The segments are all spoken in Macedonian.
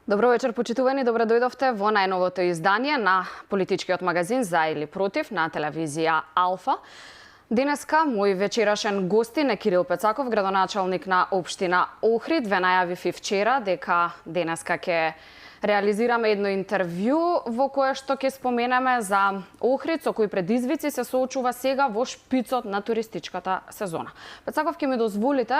Добро вечер, почитувани, добро дојдовте во најновото издание на политичкиот магазин За или против на телевизија Алфа. Денеска мој вечерашен гостин е Кирил Пецаков, градоначалник на општина Охрид. Ве најавив и вчера дека денеска ќе реализираме едно интервју во кое што ќе споменеме за Охрид, со кои предизвици се соочува сега во шпицот на туристичката сезона. Пецаков, ќе ми дозволите,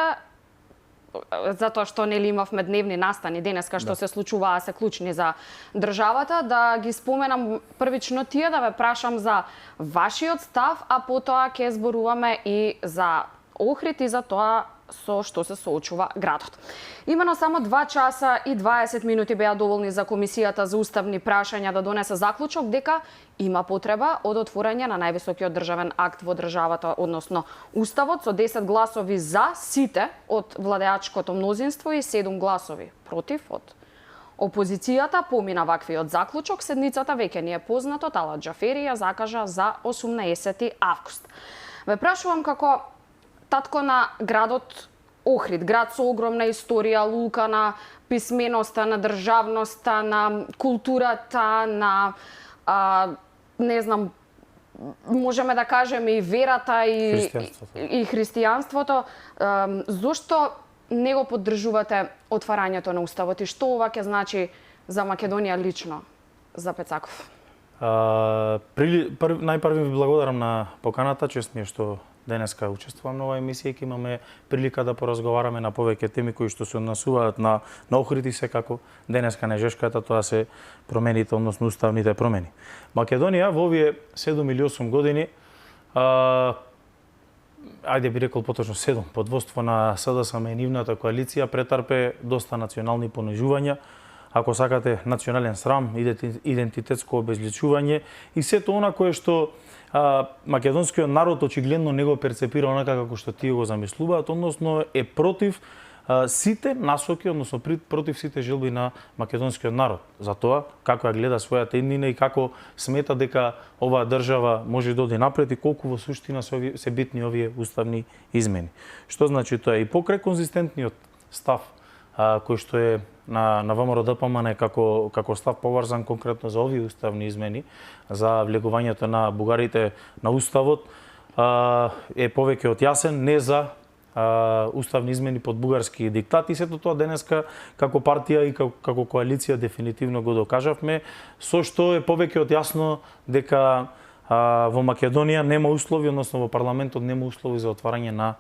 затоа што нели имавме дневни настани денеска што се случуваа, се клучни за државата, да ги споменам првично тие, да ве прашам за вашиот став, а потоа ќе зборуваме и за Охрид и за тоа со што се соочува градот. Имено само 2 часа и 20 минути беа доволни за Комисијата за уставни прашања да донесе заклучок дека има потреба од отворање на највисокиот државен акт во државата, односно Уставот, со 10 гласови за сите од владеачкото мнозинство и 7 гласови против од опозицијата. Помина ваквиот заклучок, седницата веќе ни е познато, Талат Џафери ја закажа за 18 август. Ве прашувам како татко на градот Охрид, град со огромна историја, лука на писменоста, на државноста, на културата, на не знам, можеме да кажеме и верата и христијанството. Зошто не го поддржувате отварањето на Уставот и што ова ќе значи за Македонија лично, за Пецаков? Најпрви ви благодарам на поканата, чест ми е што денеска учествувам на оваа емисија и ќе имаме прилика да поразговараме на повеќе теми кои што се однесуваат на Охрид и секако денеска на жешката, тоа се промените, односно уставните промени. Македонија во овие 7 или 8 години, ајде би рекол поточно 7, под водство на СДСМ и нивната коалиција претрпе доста национални понижувања, ако сакате национален срам, идентитетско обезличување и сето она кое што македонскиот народ очигледно не го перцепира онака како што тие го замислуваат, односно е против сите насоки, односно против сите желби на македонскиот народ. Затоа, како ја гледа својата иднина и како смета дека оваа држава може да оди напред и колку во суштина се битни овие уставни измени. Што значи тоа? И покрај конзистентниот став кој што е на ВМРО-ДПМН како став поврзан конкретно за овие уставни измени, за влегувањето на бугарите на Уставот, е повеќе од јасен, не за уставни измени под бугарски диктат и сето тоа денеска како партија и како коалиција дефинитивно го докажавме, со што е повеќе од јасно дека во Македонија нема услови, односно во парламентот нема услови за отварање на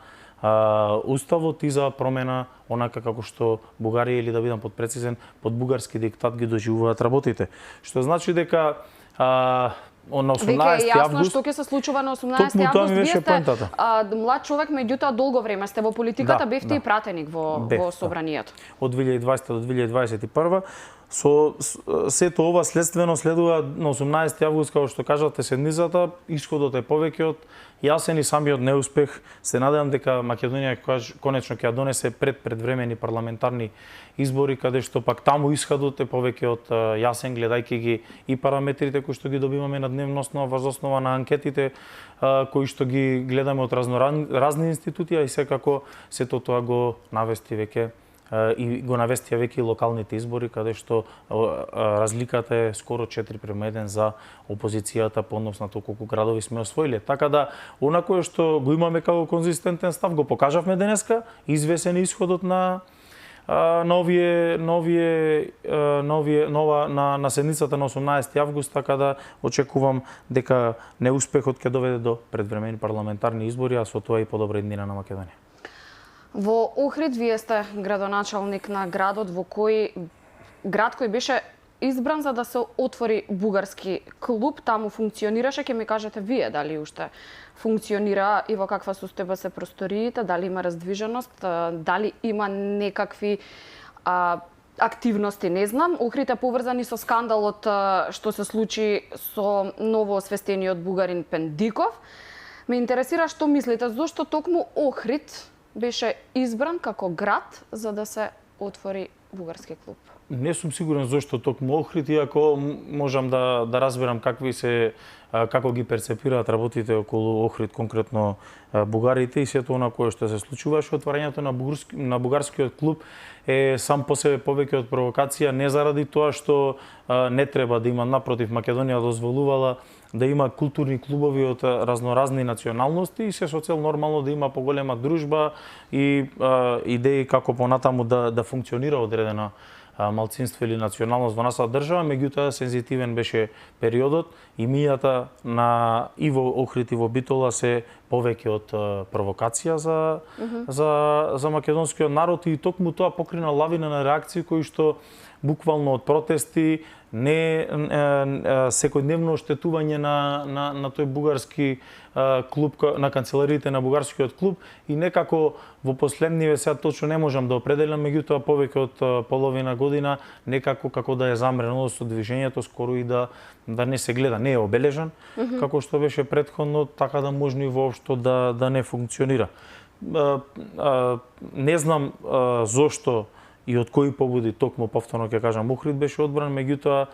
Уставот и за промена онака како што Бугарија, или да бидам подпрецизен, под бугарски диктат ги доживуваат работите. Што значи дека на 18 август... јасно што ќе се случува на 18 август. Вие сте млад човек, меѓутоа долго време сте во политиката, бевте и пратеник во собранието. Од 2020 до 2021. Со сето ова следува на 18 август, како што кажате, седницата, исходот е повеќе од јасен и самиот неуспех. Се надевам дека Македонија конечно ќе ја донесе предвремени парламентарни избори, каде што пак таму исходот е повеќе од јасен, гледајќи ги и параметрите кои што ги добиваме на дневна основа, врз основа на анкетите кои што ги гледаме од разни институти, и секако сето тоа го навести веќе и го навестија веќе и локалните избори, каде што разликата е скоро 4:1 за опозицијата по однос на тоа колку градови сме освоиле. Така да, онакво што го имаме како конзистентен став, го покажавме денеска, извесен исходот на седницата на 18 август, така да очекувам дека неуспехот ќе доведе до предвремени парламентарни избори, а со тоа и подобра иднина на Македонија. Во Охрид вие сте градоначалник на градот град кој беше избран за да се отвори бугарски клуб, таму функционираше, ќе ми кажете вие дали уште функционира и во каква состојба се просториите, дали има раздвиженост, дали има некакви активности, не знам. Охрид е поврзан и со скандалот што се случи со ново освестениот бугарин Пендиков. Ме интересира што мислите, зошто токму Охрид беше избран како град за да се отвори бугарски клуб? Не сум сигурен зошто токму Охрид, иако можам да разберам како ги перцепираат работите околу Охрид, конкретно бугарите и сето она кое што се случуваше. Отварањето на бугарскиот клуб е сам по себе повеќе од провокација, не заради тоа што не треба да има, напротив, Македонија дозволувала да има културни клубови од разноразни националности и се со цел нормално да има поголема дружба и идеи како понатаму да функционира одредена малцинство или националност во нашата држава, меѓутоа сензитивен беше периодот и мијата на и во Охрид и во Битола се повеќе од провокација за македонскиот народ и токму тоа покрина лавина на реакции кои што буквално од протести, не секојдневно оштетување на тој бугарски клуб, на канцелариите на бугарскиот клуб и некако во последниве, сега точно не можам да определам, меѓутоа повеќе од половина година некако како да е замрено со движењето, скоро и да не се гледа, не е обележан, како што беше претходно, така да можно и воопшто да не функционира. Не знам зошто и од кои побуди токму повторно ќе кажам Охрид беше одбран, меѓутоа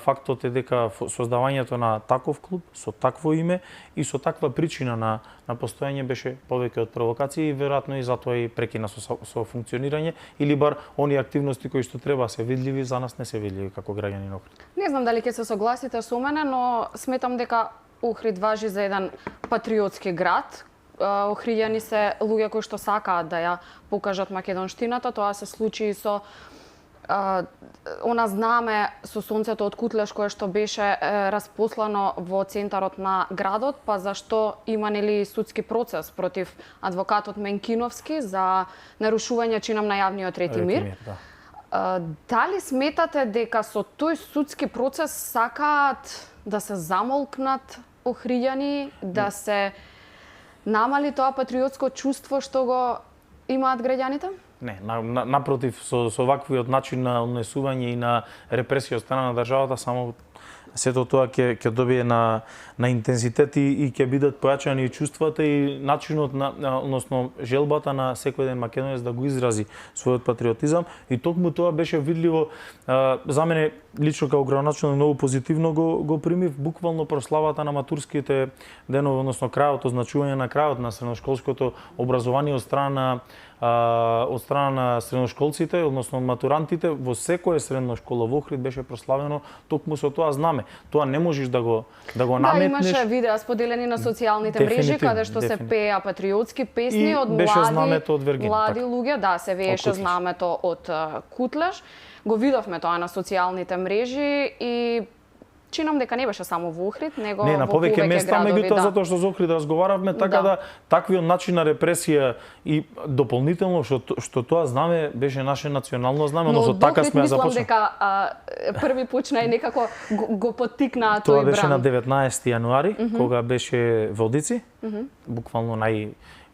фактот е дека создавањето на таков клуб со такво име и со таква причина на постојање беше повеќе од провокација и веројатно и затоа и прекина со функционирање или бар они активности кои што треба се видливи, за нас не се видливи како граѓани на Охрид. Не знам дали ќе се согласите со мене, но сметам дека Охрид важи за еден патриотски град. Охриѓани се луѓе кои што сакаат да ја покажат македонштината. Тоа се случи и со она знаме со сонцето од Кутлеш кое што беше распослано во центарот на градот, па зашто има нели судски процес против адвокатот Менкиновски за нарушување чинам на јавниот ред и мир. Дали сметате дека со тој судски процес сакаат да се замолкнат охриѓани, да се намали тоа патриотско чувство што го имаат граѓаните? Не, напротив, со ваквиот начин на однесување и на репресија од страна на државата, само сето тоа ќе добие на интензитет и ќе бидат појачани и чувствата и начинот односно желбата на секој еден македонец да го изрази својот патриотизам и токму тоа беше видливо. За мене лично како градоначелник многу позитивно го примив буквално прославата на матурските денови, односно крајот, означување на крајот на средношколското образование од страна на средношколците, односно матурантите, во секоја средна школа во Охрид беше прославено токму со тоа знаме. Тоа не можеш да го наметнеш. Да, имаше видеа споделени на социјалните мрежи каде што се пеа патриотски песни од млади луѓе, да, се вееше знамето од Кутлеш. Го видовме тоа на социјалните мрежи и чинам дека не беше само во Охрид, него не, на повеќе места, меѓутоа затоа што за Охрид разговаравме, така да таквиот начин на репресија и дополнително што тоа знаме беше наше национално знаме, но така сме ја започнали. Мислам дека први почна и некако го поттикнаа тој бран. Тоа беше на 19 јануари, кога беше Водици, буквално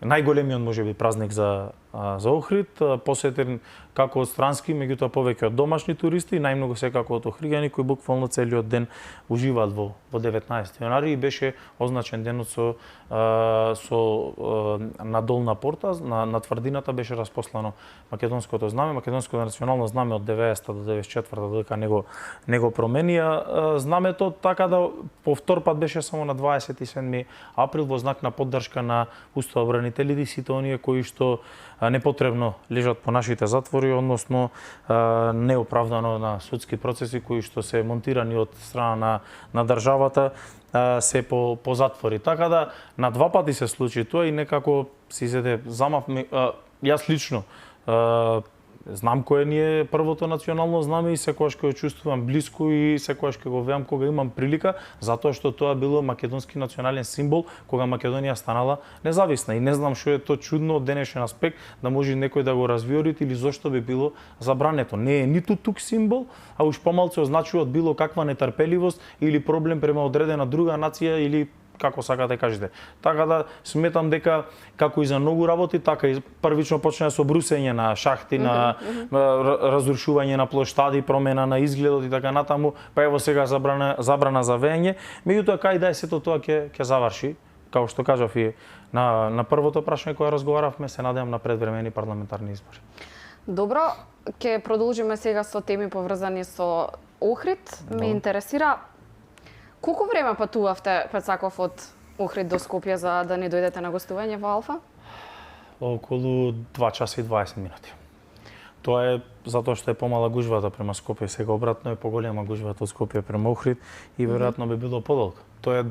најголемиот можеби празник за Охрид, посетен како од странски, меѓутоа повеќе од домашни туристи, најмногу секако од охриѓани кои буквално целиот ден уживаат во 19 јануари и беше означен денот со надолна порта, на тврдината беше распослано македонското знаме, македонското национално знаме од 90 до 94 додека не го променија знамето, така да повтор пат беше само на 27 април во знак на поддршка на уставобранителите и сите оние кои што непотребно лежат по нашите затвори, односно неоправдано на судски процеси кои што се монтирани од страна на државата се по затвори. Така да на два пати се случи тоа и некако си се замавме. Јас лично знам кое ни е првото национално знаме и секогаш ќе го чувствувам блиску и секогаш ќе го веам кога имам прилика, затоа што тоа било македонски национален символ кога Македонија станала независна. И не знам што е тоа чудно од денешен аспект да може некој да го развиори или зошто би било забрането. Не е ниту тук символ, а уж помалку означува било каква нетрпеливост или проблем према одредена друга нација или како сакате кажете. Така да сметам дека како и за многу работи, така и првично почна со брусење на шахти, на разрушување на плоштади, промена на изгледот и така натаму, па ево сега забрана за вење. Меѓутоа кај да е сето тоа ќе заврши, како што кажав и на првото прашање кое разговаравме, се надевам на предвремени парламентарни избори. Добро, ќе продолжиме сега со теми поврзани со Охрид. Ме интересира колку време патувавте, Пецаков, од Охрид до Скопје за да ни дојдете на гостување во Алфа? Околу 2 часа и 20 минути. Тоа е затоа што е помала гужвата према Скопје, сега обратно е поголема гужвата од Скопје према Охрид и веројатно би било подолго. Тоа е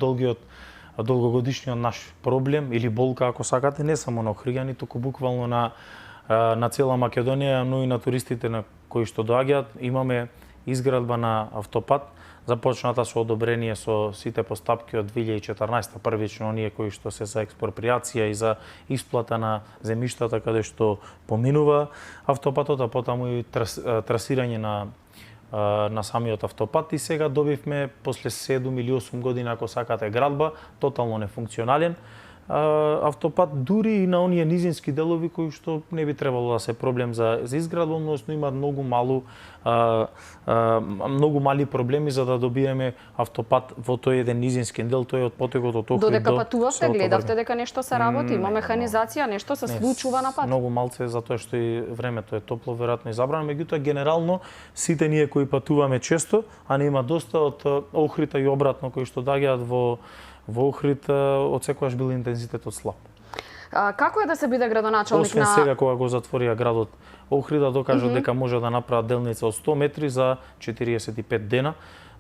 долгогодишниот наш проблем или болка, ако сакате, не само на охриѓани, туку буквално на цела Македонија, но и на туристите на кои што доаѓаат. Имаме изградба на автопат, започната со одобрение со сите постапки од 2014, првично оние кои што се за експроприација и за исплата на земјиштата каде што поминува автопатот, а потаму и трасирање на самиот автопат, и сега добивме после 7 или 8 години, ако сакате, градба, тотално нефункционален автопат, дури и на оние низински делови кои што не би требало да се проблем за изградба, но имаат многу мали проблеми за да добиеме автопат во тој еден низински дел, тој од потегот од Охрид до... Додека патувавте, гледавте дека нешто се работи, има механизација, нешто се случува на пат? Многу малце, затоа што и времето е топло, веројатно и забрано, меѓутоа генерално сите ние кои патуваме често, а не има доста од Охрида и обратно кои што доаѓаат во Охрид, одсекогаш бил интензитетот слаб. Како е да се биде градоначалник Освен сега кога го затворија градот Охрида, докажа дека може да направат делница од 100 метри за 45 дена.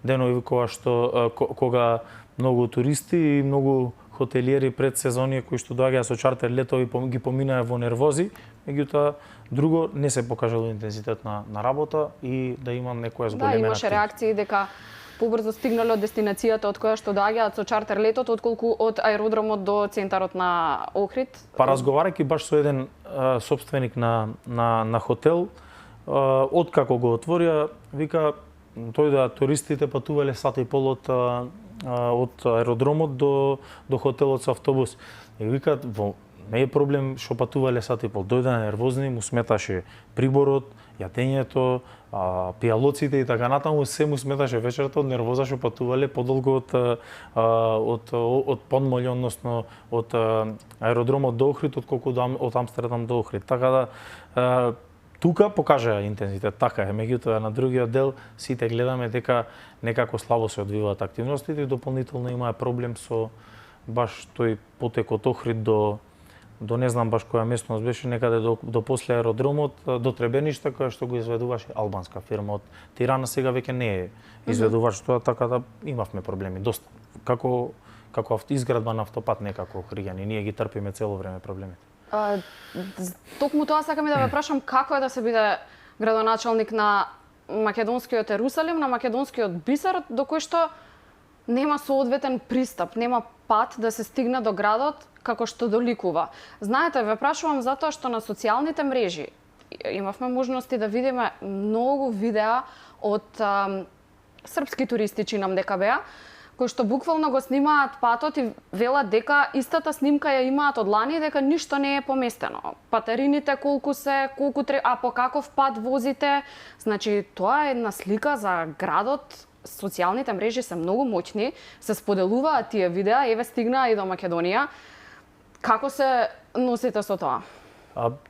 Денови кога многу туристи и многу хотелиери пред сезонија кои што доаѓаат со чартер летови ги поминаа во нервози, меѓутоа друго не се покажало интензитет на работа и да има некоја зголемена. Да, имаше реакции дека побрзо стигнале од дестинацијата од која што доаѓаат со чартер летот, отколку од аеродромот до центарот на Охрид. Па разговарајќи баш со еден собственик на хотел, откако го отворија, вика, тој туристите патувале сат и пол од аеродромот до хотелот со автобус. И вика, не е проблем што патувале сат и пол, дојдеа нервозни, му сметаше приборот, јатењето, пијалоците и така натаму, се му сметаше вечерта од нервоза што патувале подолго од подмолје, односно од аеродромот до Охрид, отколку од Амстердам до Охрид. Така да тука покажа интензитет, така е, меѓутоа на другиот дел сите гледаме дека некако слабо се одвиваат активностите и дополнително имаа проблем со баш тој потек од Охрид до не знам баш која местност беше, некаде до после аеродромот, до Требеништа, која што го изведуваше албанска фирма од Тирана, сега веќе не е изведувач тоа, така да имавме проблеми доста. Како изградба на автопат некако охриѓани, ние ги трпиме цело време проблемите. Токму тоа сакам и да ве прашам, како е да се биде градоначалник на македонскиот Ерусалим, на македонскиот Бисер, до кој што нема соодветен пристап, нема пат да се стигне до градот како што доликува. Знаете, ве прашувам затоа што на социјалните мрежи имавме можности да видиме многу видеа од српски туристи, чинам дека беа, кои што буквално го снимаат патот и велат дека истата снимка ја имаат од лани, дека ништо не е поместено. Патерините колку се, а по каков пат возите. Значи, тоа е една слика за градот. Социјалните мрежи се многу моќни, се споделуваат тие видеа, еве стигнаа и до Македонија. Како се носите со тоа?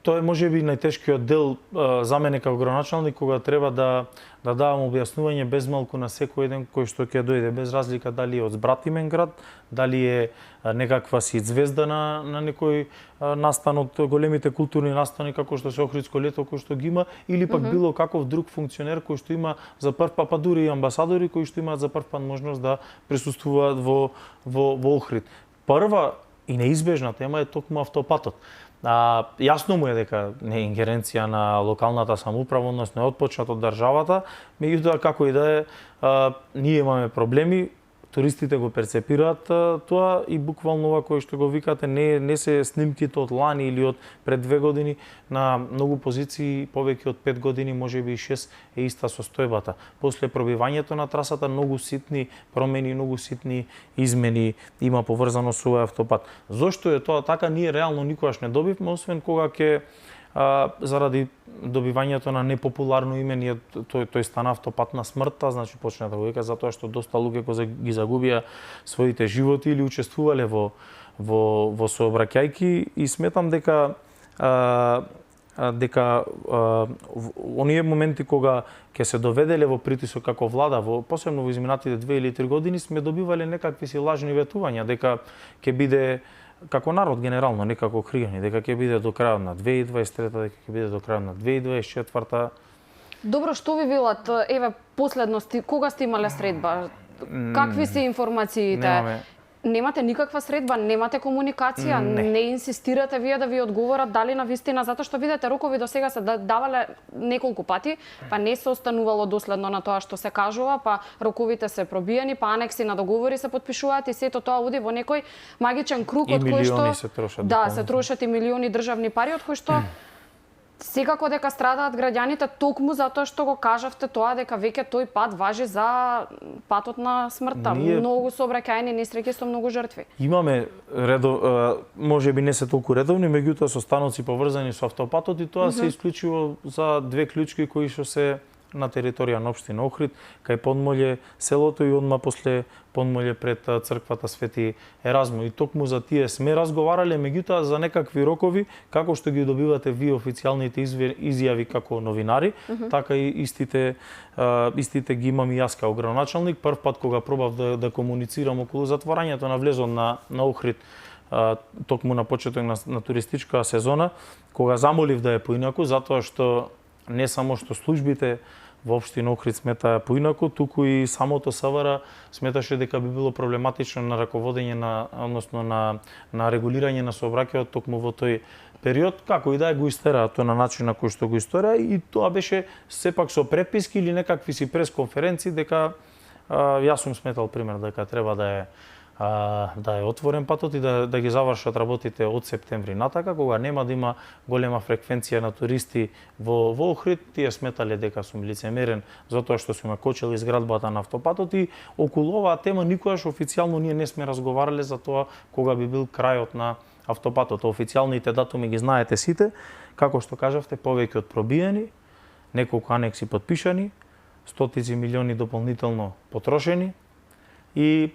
Тоа е можеби најтешкиот дел за мене како градоначалник, кога треба да давам објаснување без малку на секој еден кој што ќе дојде, без разлика дали е од збратимен град, дали е некаква си звезда на некој настан од големите културни настани како што се Охридско лето кој што ги има, или пак било каков друг функционер кој што има за прв пат, па дури и амбасадори кои што имаат за прв пат можност да присуствуваат во Охрид. Прва и неизбежна тема е токму автопатот. Јасно му е дека не е ингеренција на локалната самоуправа, односно е отпочнат од државата, меѓутоа како и да е, ние имаме проблеми, туристите го перцепираат тоа и буквално ова кој што го викате не се снимките од лани или од пред 2 години, на многу позиции повеќе од 5 години, можеби и 6 е иста состојбата. После пробивањето на трасата многу ситни промени, многу ситни измени има поврзано со овој автопат. Зошто е тоа така, ние реално никогаш не добивме, освен кога ќе заради добивањето на непопуларно име тој стана автопат на смртта, значи почна да го вика затоа што доста луѓе ги загубија своите животи или учествувале во сообраќајки, и сметам дека дека оние моменти кога ќе се доведеле во притисок како влада, посебно во изминатите 2 или 3 години, сме добивале некакви си лажни ветувања дека ќе биде како народ генерално некако окригани, дека ќе биде до крајот на 2023, дека ќе биде до крајот на 2024. Добро, што ви велат? Еве, последно, кога сте имале средба? Какви се информациите? Немате никаква средба, немате комуникација, не инсистирате вие да ви одговорат дали на вистина, затоа што видите рокови до сега се давале неколку пати, па не се останувало доследно на тоа што се кажува, па роковите се пробиени, па анекси на договори се потпишуваат и сето тоа оди во некој магичен круг од кој што се трошат. Да, се трошат и милиони државни пари од кои што секако дека страдаат граѓаните токму затоа што го кажавте тоа дека веќе тој пат важи за патот на смртта. Многу сообраќајни несреќи со многу жртви. Имаме можеби не се толку редовни, меѓутоа со станоци поврзани со автопатот и тоа се исклучиво за две клучки кои што се на територија на општина Охрид, кај Подмолје селото и одма после Подмолје пред црквата Свети Еразмо. И токму за тие сме разговарале, меѓутоа за некакви рокови, како што ги добивате вие официјалните изјави како новинари, така и истите ги имам и јас како градоначалник. Прв пат кога пробав да комуницирам околу затворањето на влезот на Охрид, токму на почеток на туристичка сезона, кога замолив да е поинаку, затоа што не само што службите во општина Охрид сметаа поинаку, туку и самото СВР сметаше дека би било проблематично на раководење на регулирање на сообраќајот токму во тој период, како и да го истераа тоа на начин на кој што го истераа, и тоа беше сепак со преписки или некакви си пресконференции дека јас сум сметал пример дека треба да е отворен патот и да ги завршат работите од септември натака, кога нема да има голема фреквенција на туристи во Охрид. Тие сметале дека сум лицемерен затоа што сум кочел изградбата на автопатот и околу оваа тема никогаш официјално ние не сме разговарале за тоа кога би бил крајот на автопатот. Официјалните датуми ги знаете сите, како што кажавте, повеќе од пробиени, неколку анекси потпишани, стотици милиони дополнително потрошени и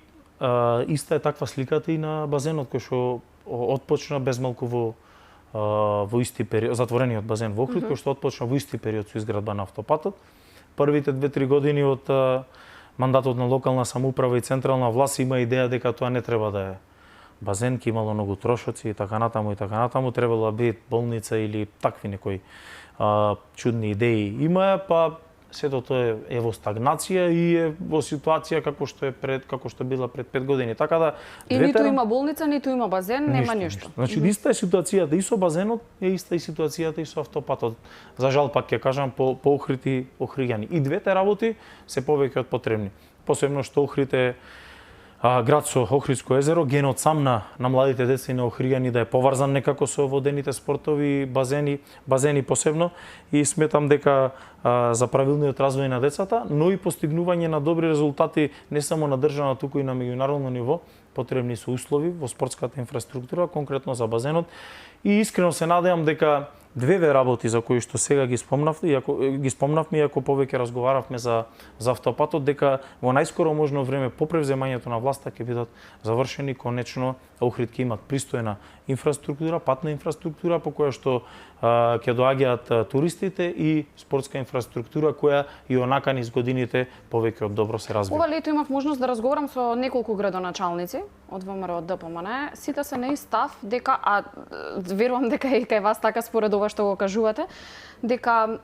иста е таква сликата и на базенот кој што отпочна безмалку во исти период, затворениот базен во Охрид, кој што отпочна во исти период со изградба на автопатот. Првите 2-3 години од мандатот на локална самоуправа и централна власт има идеја дека тоа не треба да е базен, ке имало многу трошоци и така натаму, требало да биде болница или такви некои чудни идеи има, па сето тоа е во стагнација и е во ситуација како што била пред 5 години. Така да и ниту има болница, ниту има базен, нема ништо. Значи иста е ситуацијата и со базенот, е иста и ситуацијата и со автопатот. За жал пак ќе кажам по Охрид и охриѓани. И двете работи се повеќе од потребни. Посебно што Охрид е град со Охридско езеро, генот сам на младите деца и на охриѓани да е поврзан некако со водените спортови, базени посебно, и сметам дека за правилниот развој на децата, но и постигнување на добри резултати не само на државно, туку и на меѓународно ниво, потребни се услови во спортската инфраструктура, конкретно за базенот. И искрено се надевам дека две работи за кои што сега ги спомнавме, иако повеќе разговаравме за автопатот, дека во најскоро можно време по превземањето на власта ќе бидат завршени конечно. Охрид ќе имат пристојна инфраструктура, патна инфраструктура по која што ќе доаѓаат туристите и спортска инфраструктура која и онака низ годините повеќе од добро се развива. Ова лето имав можност да разговарам со неколку градоначалници од ВМРО ДПМН. Сите се на ист став дека, верувам дека и кај вас така според ова што го кажувате, дека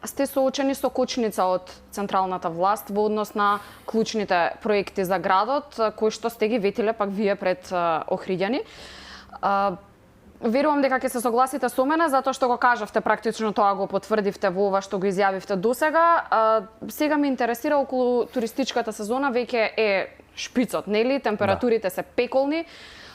сте соочени со кочница од централната власт во однос на клучните проекти за градот, кои што сте ги ветиле пак вие пред охриѓани. Верувам дека ќе се согласите со мене, затоа што го кажавте, практично тоа го потврдивте во ова што го изјавивте досега. Сега ме интересира околу туристичката сезона, веќе е шпицот, нели? Температурите се пеколни.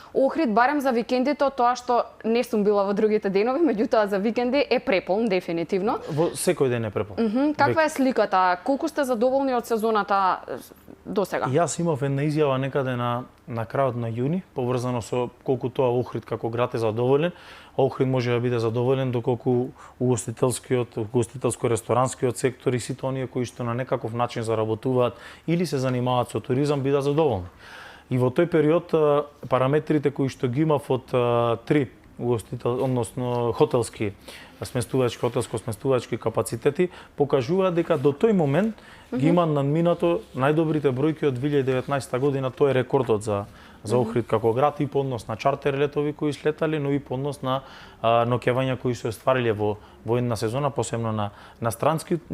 Охрид, барем за викендите, од тоа што не сум била во другите денови, меѓутоа за викенди е преполн, дефинитивно. Во секој ден е преполн. Каква е сликата? Колку сте задоволни од сезоната до сега? Јас имав една изјава некаде на крајот на јуни, поврзано со колку тоа Охрид како град е задоволен. Охрид може да биде задоволен доколку угостителско-ресторанскиот сектор и сите оние кои што на некаков начин заработуваат или се занимаваат со туризам бидат задоволни. И во тој период параметрите кои што ги имав од 3 односно хотелски сместувачки, хотелско-сместувачки капацитети покажуваат дека до тој момент ги има надминато најдобрите бројки од 2019 година, тоа е рекордот за Охрид како град и по однос на чартер летови кои слетали, но и по однос на ноќевања кои се оствариле во една сезона, посебно на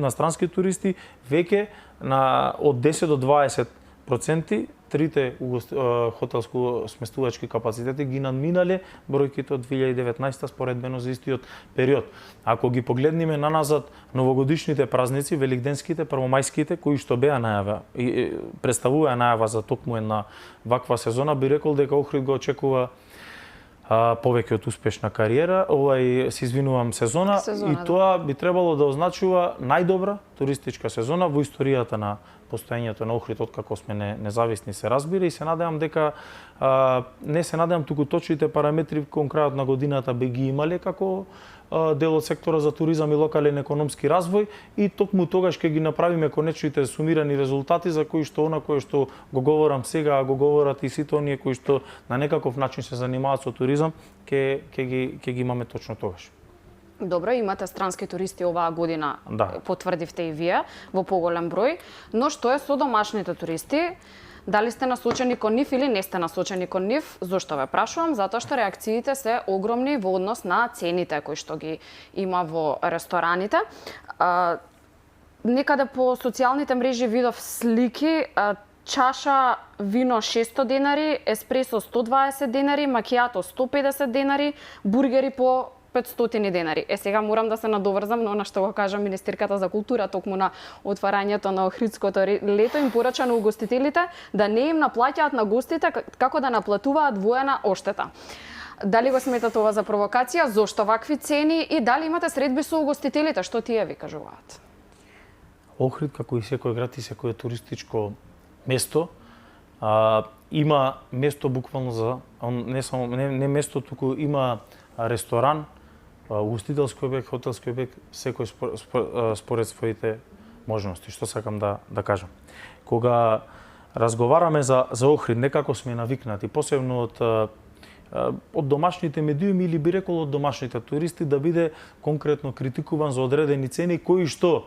странски туристи, веќе од 10 до 20% трите хотелско-сместувачки капацитети ги надминале бројките од 2019 споредбено за истиот период. Ако ги погледнеме наназад новогодишните празници, великденските, првомајските, кои што беа најава, представуваа најава за токму една ваква сезона, би рекол дека Охрид го очекува повеќе од успешна кариера, се извинувам, сезона и тоа би требало да означува најдобра туристичка сезона во историјата на постоењето на Охрид откако сме независни, се разбира, и се надевам дека не се надевам туку точните параметри кон крајот на годината би ги имале како дел од сектора за туризам и локален економски развој, и токму тогаш ќе ги направиме конечните сумирани резултати за кои што кое што го говорам сега, го говорат и сите оние кои што на некаков начин се занимаваат со туризам, ќе ги имаме точно тогаш. Добро, имате странски туристи оваа година, да. Потврдивте и вие, во поголем број, но што е со домашните туристи? Дали сте насочени кон нив или не сте насочени кон нив? Зошто ве прашувам? Затоа што реакциите се огромни во однос на цените кои што ги има во рестораните. Некаде по социјалните мрежи видов слики, чаша вино 600 денари, еспресо 120 денари, макијато 150 денари, бургери по 500 денари. Сега морам да се надоврзам на она што го кажа Министерката за култура токму на отварањето на Охридското лето, им порача на угостителите да не им наплаќаат на гостите како да наплатуваат воена оштета. Дали го сметате ова за провокација? Зошто вакви цени и дали имате средби со угостителите? Што тие ви кажуваат? Охрид, како и секој град и секое туристичко место, има место буквално за не само не место, туку има ресторан, угостителски објект, хотелски објект, секој според своите можности. Што сакам да кажам? Кога разговараме за Охрид, некако сме навикнати, посебно од домашните медиуми или би рекол од домашните туристи, да биде конкретно критикуван за одредени цени кои што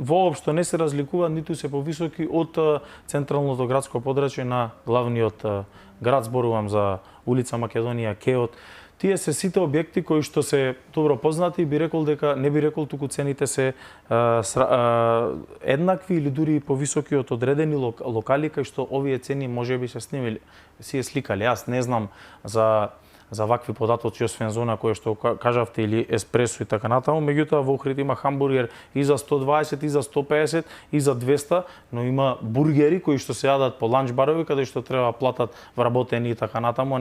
воопшто не се разликуваат, ниту се повисоки од централното градско подрачје на главниот град, зборувам за улица Македонија, Кеот. Тие се сите објекти кои што се добро познати, би рекол дека не би рекол туку цените се еднакви или дури повисоки од одредени локали кај што овие цени можеби се снимиле, си сликале. Јас не знам за вакви податоци освен зона која што кажавте или еспресо и така натаму, меѓутоа во Охрид има хамбургер и за 120, и за 150, и за 200, но има бургери кои што се јадат по ланч барови каде што треба платат вработени и така натаму, а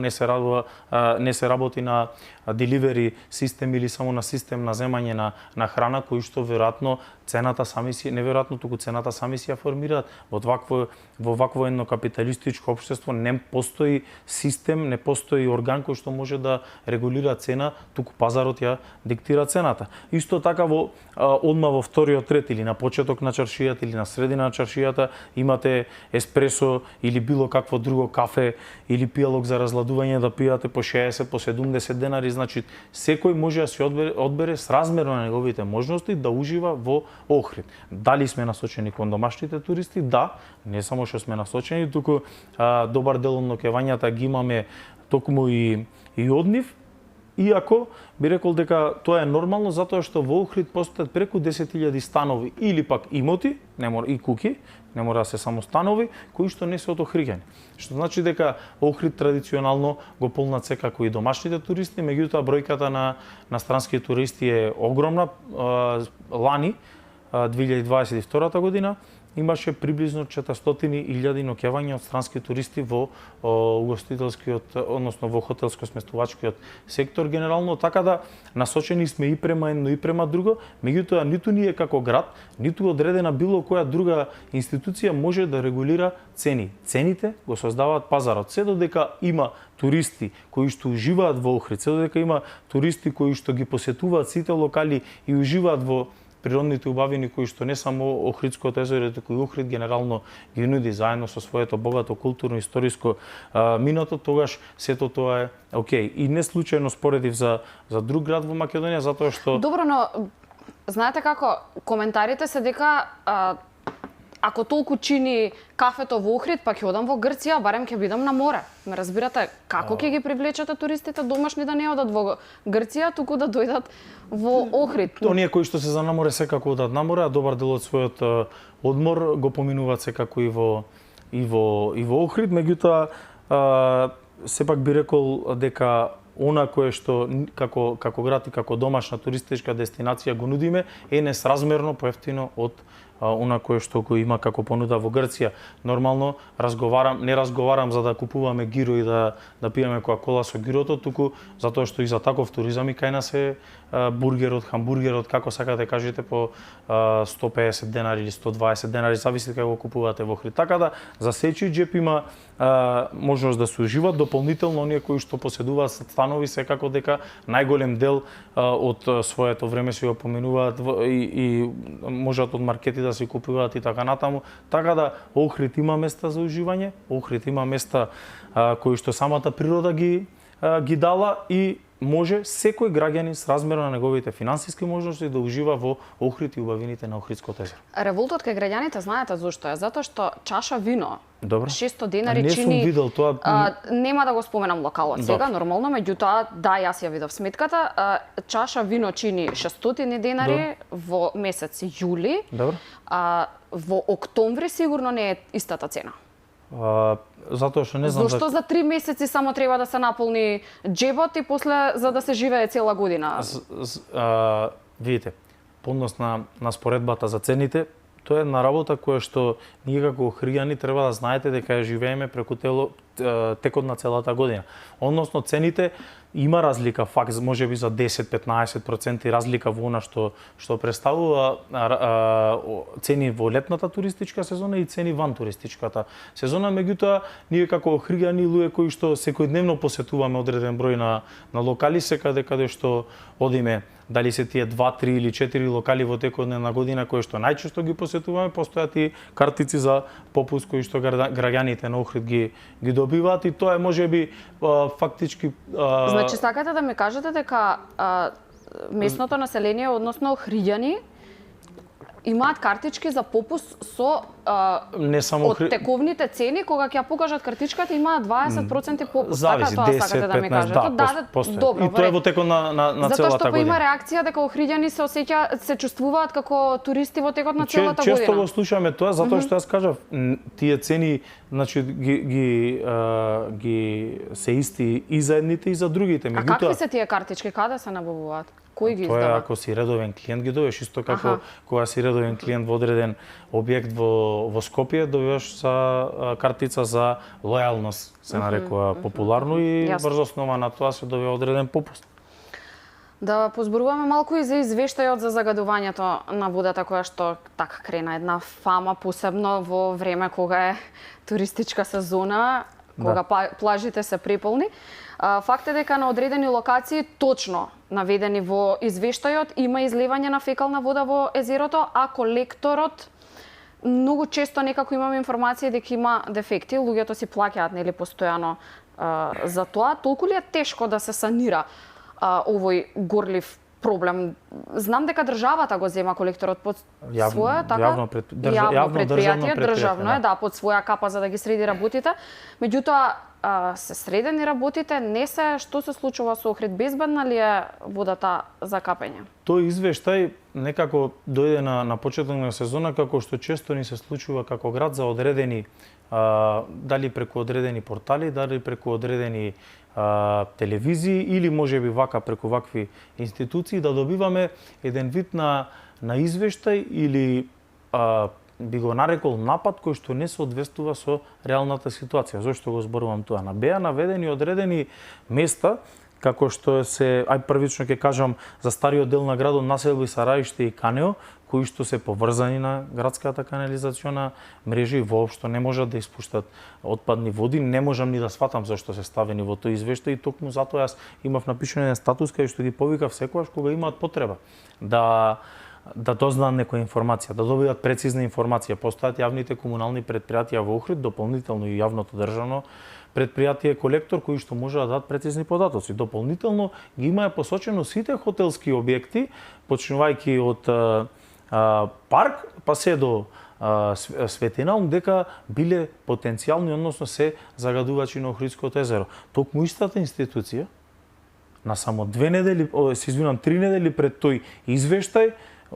не се работи на деливери систем или само на систем на земање на храна кои што веројатно цената сами си, неверојатно туку цената сами си ја формираат. Во вакво едно капиталистичко општество не постои систем, не постои орган кој што може да регулира цена, туку пазарот ја диктира цената. Исто така одма во вториот ред или на почеток на чаршијата или на средина на чаршијата имате еспресо или било какво друго кафе или пијалок за разладување да пијате по 60, по 70 денари, значи секој може да се одбере сразмерно на неговите можности да ужива во Охрид. Дали сме насочени кон домашните туристи? Да, не само што сме насочени, туку добар дел од ноќевањата ги имаме токму и од нив, иако би рекол дека тоа е нормално затоа што во Охрид постојат преку 10.000 станови или пак имоти, не мора и куќи, не мора да се само станови, кои што не се од Охриѓани. Што значи дека Охрид традиционално го полнат секако и домашните туристи, меѓутоа бројката на странски туристи е огромна. Лани 2022 година имаше приблизно 400.000 ноќевања од странски туристи во угостителскиот, односно во хотелско-сместувачкиот сектор генерално, така да насочени сме и према едно и према друго, меѓутоа ниту ние како град, ниту одредена било која друга институција може да регулира цени. Цените го создаваат пазарот. Се додека има туристи кои што уживаат во Охрид, се додека има туристи кои што ги посетуваат сите локали и уживаат во природните убавини кои што не само Охридското езеро, туку и Охрид генерално ги нуди заедно со своето богато културно историско минато, тогаш сето тоа е окей. И не случајно споредив за друг град во Македонија затоа што Добро, но знаете како коментарите се дека ако толку чини кафето во Охрид, па ќе одам во Грција, барем ќе бидам на море. Ме разбирате како ќе ги привлечете туристите домашни да не одат во Грција, туку да дојдат во Охрид? Оние кои што се за на море секако одат на море, а добар дел од својот одмор го поминуваат секако и во Охрид, меѓутоа сепак би рекол дека она кое што како град и како домашна туристичка дестинација го нудиме е несразмерно поевтино од она кое што го има како понуда во Грција. Нормално не разговарам за да купуваме гиро и да пиеме кока-кола со гирото, туку затоа што и за таков туризам и кај нас е бургерот, хамбургерот, како сакате кажете, по 150 денари или 120 денари, зависи како го купувате во Охрид. Така да за сечи џеп има можност да се уживат. Дополнително оние кои што поседуваат станови секако дека најголем дел од своето време си го поминуваат и можат од маркети да си купуваат и така натаму. Така да Охрид има места за уживање, Охрид има места кои што самата природа ги дала и може секој граѓанин сразмерно на неговите финансиски можности да ужива во Охрид и убавините на Охридското езеро. Револтот кај граѓаните знаете зошто е? Затоа што чаша вино, Добро. 600 денари не чини... Не сум видел тоа. Нема да го споменам локалот сега, нормално, меѓутоа, да, јас ја видов сметката. Чаша вино чини 600 денари во месец јули. Добро. Во октомври сигурно не е истата цена. Затоа што не знам Зошто за 3 месеци само треба да се наполни џебот и после за да се живее цела година? Видите, по однос на споредбата за цените, тоа е една работа која што ние како охријани треба да знаете дека ја живееме преку текот на целата година. Односно цените има разлика, факт можеби за 10-15% разлика во она што представува цени во летната туристичка сезона и цени ван туристичката сезона, меѓутоа ние како охријани луѓе кои што секојдневно посетуваме одреден број на локали секаде каде што одиме, дали се тие 2, 3 или 4 локали во текот на една година кои што најчесто ги посетуваме, постојат и картици за попуст кои што граѓаните на Охрид ги добиваат и тоа е можеби фактички Значи сакате да ми кажете дека местното население, односно охријани, имаат картички за попуст со не само од тековните цени, кога ќе ја покажат картичката, имаат 20% попуст. Зависи, така тоа сакате да ми кажете. Да, добро, и тоа е во текот на целата Затоа што година. има реакција дека охријани се чувствуваат како туристи во текот на целата година. Често го слушаме тоа, затоа што јас кажав, тие цени, значи ги се исти и за едните и за другите. А какви се тие картички, каде се набавуваат? Кој ги Тоа е издава? ако си редовен клиент ги добиваш, исто како кога си редовен клиент во одреден објект во Скопје, добиваш картица за лојалност, се нарекува популарно и врз основа на тоа се добива одреден попуст. Да позборуваме малку и за извештајот за загадувањето на водата која што така крена една фама, посебно во време кога е туристичка сезона, кога плажите се преполни. Факт е дека на одредени локации, точно наведени во извештајот, има изливање на фекална вода во езерото, а колекторот многу често некако имаме информација дека има дефекти, луѓето си плаќаат нели постојано за тоа. Толку ли е тешко да се санира овој горлив проблем? Знам дека државата го зема колекторот под своја, така? Јавно предпријатие, државно да. е, да, под своја капа за да ги среди работите. Меѓутоа, се средени работите, не се, што се случува со Охрид, безбедна ли е водата за капење? Тој извештај некако дојде на почеток на сезона, како што често ни се случува како град за одредени, дали преку одредени портали, дали преку одредени телевизии или можеби вака преку вакви институции, да добиваме еден вид на извештај или би го нарекол напад кој што не соодветствува со реалната ситуација. Зошто го зборувам тоа? Беа наведени одредени места, како што првично ќе кажам за стариот дел на градот Населби, Сараиште и Канео, кои што се поврзани на градската канализациона мрежа и воопшто не можат да испуштат отпадни води. Не можам ни да сватам зашто се ставени во тој извештај и токму затоа јас имав напишан еден статус кај што ги повикав секогаш кога имаат потреба да да дознаат некоја информација, да добијат прецизна информација. Постојат јавните комунални предпријатија во Охрид, дополнително и јавното државно предпријатие Колектор, кои што може да дадат прецизни податоци. Дополнително ги има посочено сите хотелски објекти, почнувајќи од парк па се до Светенаум, дека биле потенцијални, односно се загадувачи на Охридското езеро. Токму истата институција на само 2 недели, 3 недели пред тој извештај,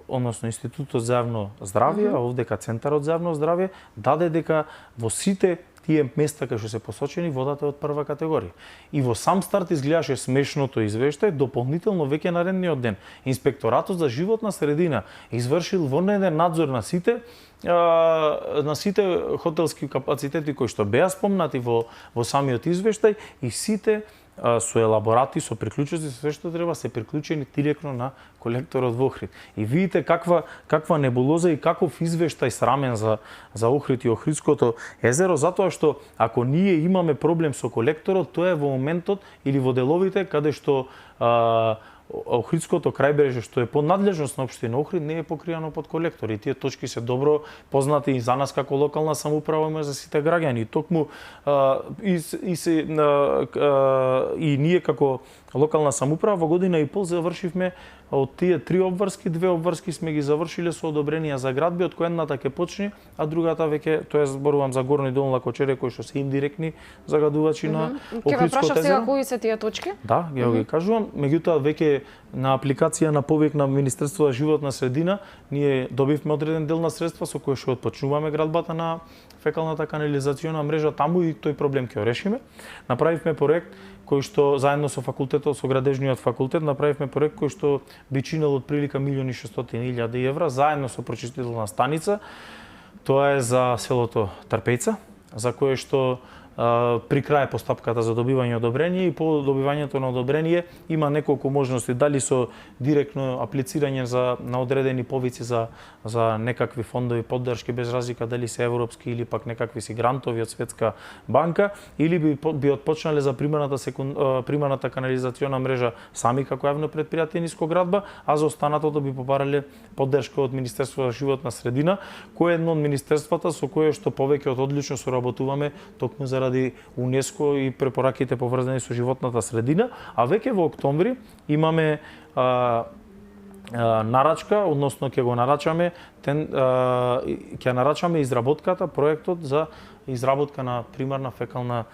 односно Институтот за јавно здравје, а овдека Центарот за јавно здравје, даде дека во сите тие места кај што се посочени водата е од прва категорија. И во сам старт изгледаше смешното извештај, дополнително веќе наредниот ден Инспекторатот за животна средина извршил вонеден надзор на сите хотелски капацитети кои што беа спомнати во самиот извештај и сите со елаборати, со приклучоци, со се што треба се приклучени директно на колекторот во Охрид. И видите каква небулоза и каков извештај срамен за Охрид и Охридското езеро, затоа што ако ние имаме проблем со колекторот, тоа е во моментот или во деловите каде што Охридското крајбрежје, што е под надлежност на општина Охрид, не е покриено под колектор. И тие точки се добро познати и за нас како локална самоуправа, и за сите граѓани. И токму и ние како локална самоуправа во година и пол завршивме од тие 3 обврски, 2 обврски сме ги завршиле со одобренија за градби, од која едната ќе почне, а другата веќе, тоа зборувам за Горно и Долно Лакочере, кои што се индиректни загадувачи на Охридското езеро. Ќе ве прашав сега кои се тие точки? Да, ги кажувам. Меѓутоа веќе на апликација на повик на Министерството за животна средина, ние добивме одреден дел на средства со кои што отпочнуваме градбата на фекалната канализациона мрежа, таму и тој проблем ќе го решиме. Направивме проект кој што заедно со факултетот, со градежниот факултет, направивме проект кој што би чинел од прилика 1.600.000 евра, заедно со прочистителна станица. Тоа е за селото Трпејца, за кое што при крај постапката за добивање одобрение и по добивањето на одобрение има неколку можности, дали со директно аплицирање на одредени повици за некакви фондови поддршки без разлика дали се европски или пак некакви си грантови од Светска банка, или би отпочнале за приманата канализациона мрежа сами како јавно предпријатие Нискоградба, а за останатото би побарале поддршка од Министерството за животна средина, кој е едно од министерствата со кое што повеќе од одлично соработуваме токму заради УНЕСКО и препораките поврзани со животната средина, а веќе во октомври имаме нарачка, односно ќе го нарачаме, ќе нарачаме изработката, проектот за изработка на примарна фекална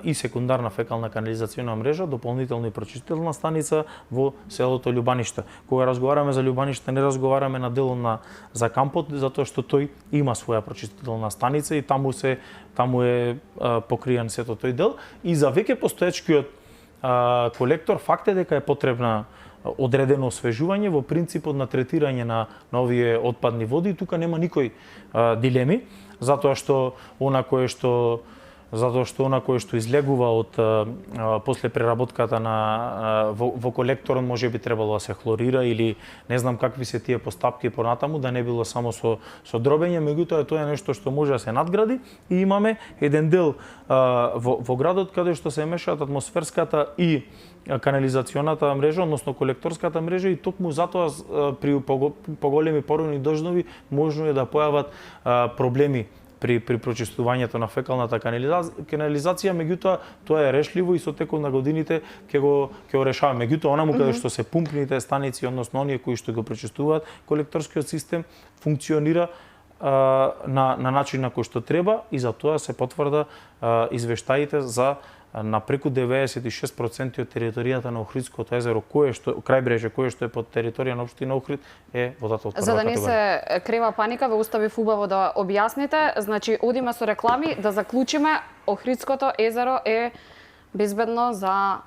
и секундарна фекална канализациона мрежа, дополнително и прочистителна станица во селото Љубаниште. Кога разговараме за Љубаниште, не разговараме на делот за кампот, затоа што тој има своја прочистителна станица и таму е покриен сето тој дел. И за веќе постоечкиот колектор, факт е дека е потребна одредено освежување во принципот на третирање на овие отпадни води. Тука нема никој дилеми, затоа што она кое што излегува од после преработката во колекторот можеби требало да се хлорира или не знам какви се тие постапки понатаму, да не било само со дробење, меѓутоа тоа е нешто што може да се надгради и имаме еден дел во градот каде што се мешаат атмосферската и канализационата мрежа, односно колекторската мрежа, и токму затоа при поголеми поройни дождови можно е да појават проблеми при прочистувањето на фекалната канализација, меѓутоа тоа е решливо и со текот на годините ќе го решаваме. Меѓутоа онаму каде што се пумпните станици, односно оние кои што го пречистуваат, колекторскиот систем функционира на начин на кој што треба и за тоа се потврда извештаите за на преку 96% од територијата на Охридското езеро, крајбрежје кое што е под територија на општина Охрид, е водата од прва За да категорија. не се крива паника, ве оставив убаво да објасните. Значи, одиме со реклами, да заклучиме, Охридското езеро е безбедно за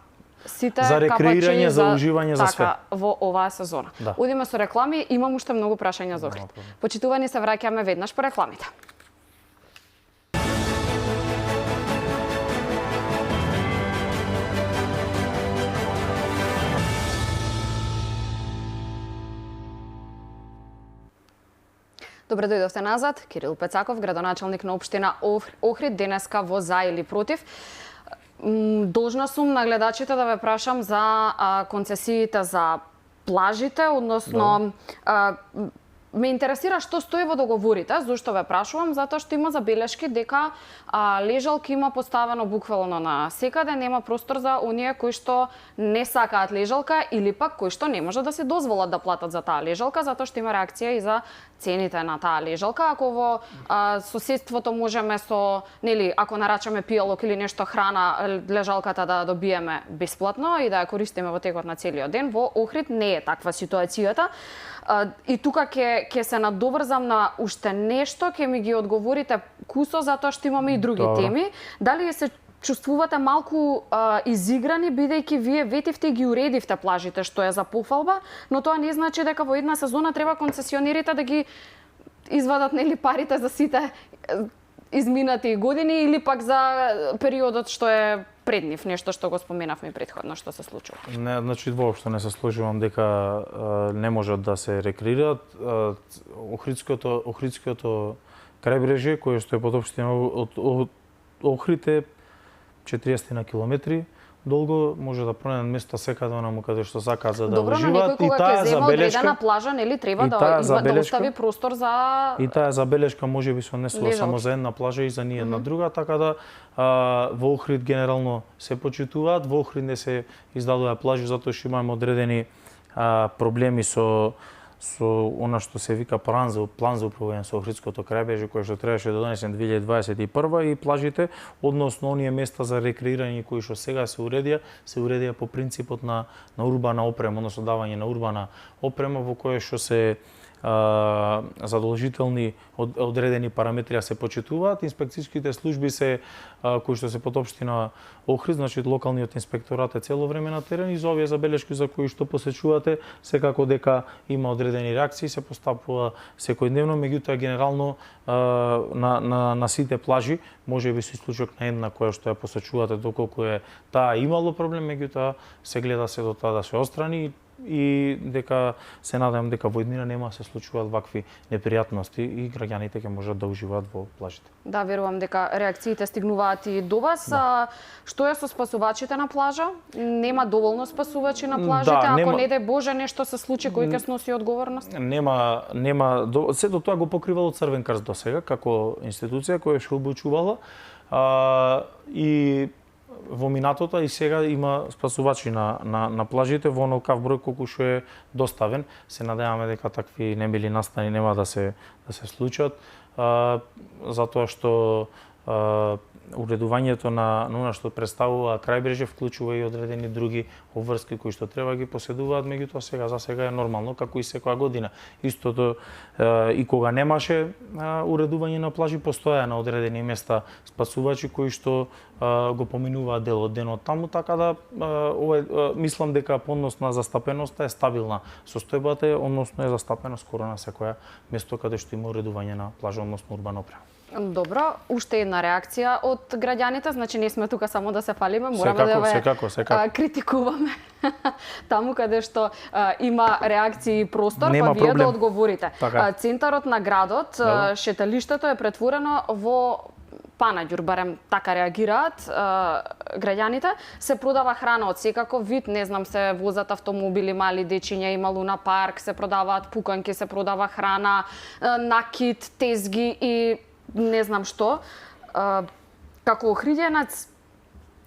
сите за рекреирање, за уживање, за све. Така, во оваа сезона. Да. Одиме со реклами, имам уште многу прашања за Охрид. Почитувани, се враќаме веднаш по рекламите. Добре дојдовте назад. Кирил Пецаков, градоначалник на општина Охрид, денеска во за или против. Должна сум на гледачите да ве прашам за концесиите за плажите, односно ме интересира што стои во договорите. Зошто ве прашувам? Затоа што има забелешки дека лежалки има поставено буквално на секаде, нема простор за оние кои што не сакаат лежалка или пак кои што не може да се дозволат да платат за таа лежалка, затоа што има реакција и за цените на таа лежалка. Ако во соседството можеме со, нели, ако нарачаме пијалок или нешто храна, лежалката да добиеме бесплатно и да ја користиме во текот на целиот ден, во Охрид не е таква ситуацијата. И тука ќе се надоврзам на уште нешто, ќе ми ги одговорите кусо, затоа што имаме и други теми. Дали се чувствувате малку изиграни, бидејќи вие ветивте и ги уредивте плажите, што е за пофалба, но тоа не значи дека во една сезона треба концесионерите да ги извадат, нели, парите за сите изминати години или пак за периодот што е пред нив, нешто што го споменавме претходно што се случува. Не, значи воопшто не се сложувам дека не можат да се рекреираат. Охридското крајбрежје кое што е под општина од Охрид е 40 на километри долго, може да пронајдат место секаде онаму каде што сакаат за да уживаат. Добро, но некој кога ќе зема одредена плажа, нели треба да остави простор за и таа забелешка можеби се однесува само за една плажа и за ни една друга, така да во Охрид генерално се почитуваат, во Охрид не се издадува плажи затоа што имаме одредени проблеми со она што се вика план за управување со Охридското крајбрежје кој што требаше да донесен 2021 и плажите, односно оние места за рекреирање кои што сега се уредија по принципот на урбана опрема, односно давање на урбана опрема во кое што се задолжителни одредени параметри се почитуваат. Инспекцијските служби се кои што се под општина Охрид, значи локалниот инспекторат е цело време на терен и за овие забелешки за кои што посечувате, секако дека има одредени реакции, се постапува секојдневно, меѓутоа генерално на сите плажи, можеби со исклучок на една која што ја посечувате доколку е таа имало проблем, меѓутоа се гледа се до тоа да се отстрани и дека се надевам дека во иднина нема да се случуваат вакви непријатности и граѓаните ќе можат да уживаат во плажите. Да, верувам дека реакциите стигнуваат и до вас. Да. Што е со спасувачите на плажа? Нема доволно спасувачи на плажите, ако не дај Боже нешто се случи, кој ќе сноси одговорност? Нема сето тоа го покривало Црвен крст досега како институција која што обучувала и во минатото и сега има спасувачи на плажите во онолкав број колку што е доставен. Се надеваме дека такви немили настани нема да се случат, затоа што уредувањето на она што представува крајбрежје вклучува и одредени други обврски кои што треба ги поседуваат, меѓутоа за сега е нормално како и секоја година. Истото и кога немаше уредување на плажи, постоја на одредени места спасувачи кои што го поминуваат дел од денот таму, така да мислам дека по однос на застапеноста е стабилна состојбата, односно е застапено скоро на секоја место каде што има уредување на плажа, односно урбана опрема. Добро, уште една реакција од граѓаните, значи не сме тука само да се фалиме, мораме да ве критикуваме таму каде што има реакции и простор, па вие да одговорите. Центарот на градот, шеталиштето е претворено во панаѓур, барем така реагираат граѓаните. Се продава храна од секаков вид, не знам, се возат автомобили, мали дечиња, има луна парк, се продаваат пуканки, се продава храна, накит, тезги и не знам што. Како охриѓенец,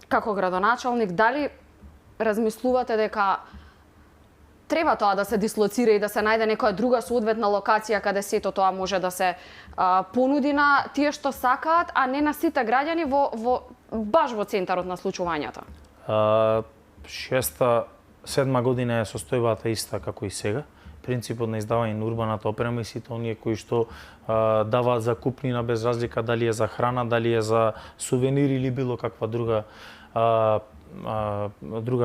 како градоначалник, дали размислувате дека треба тоа да се дислоцира и да се најде некоја друга соодветна локација каде сето тоа може да се понуди на тие што сакаат, а не на сите граѓани баш во центарот на случувањата? 6-7 година е состојбата иста како и сега. Принципот на издавање на урбаната опрема и сите оние кои што даваат за купнина без разлика дали е за храна, дали е за сувенири или било каква друга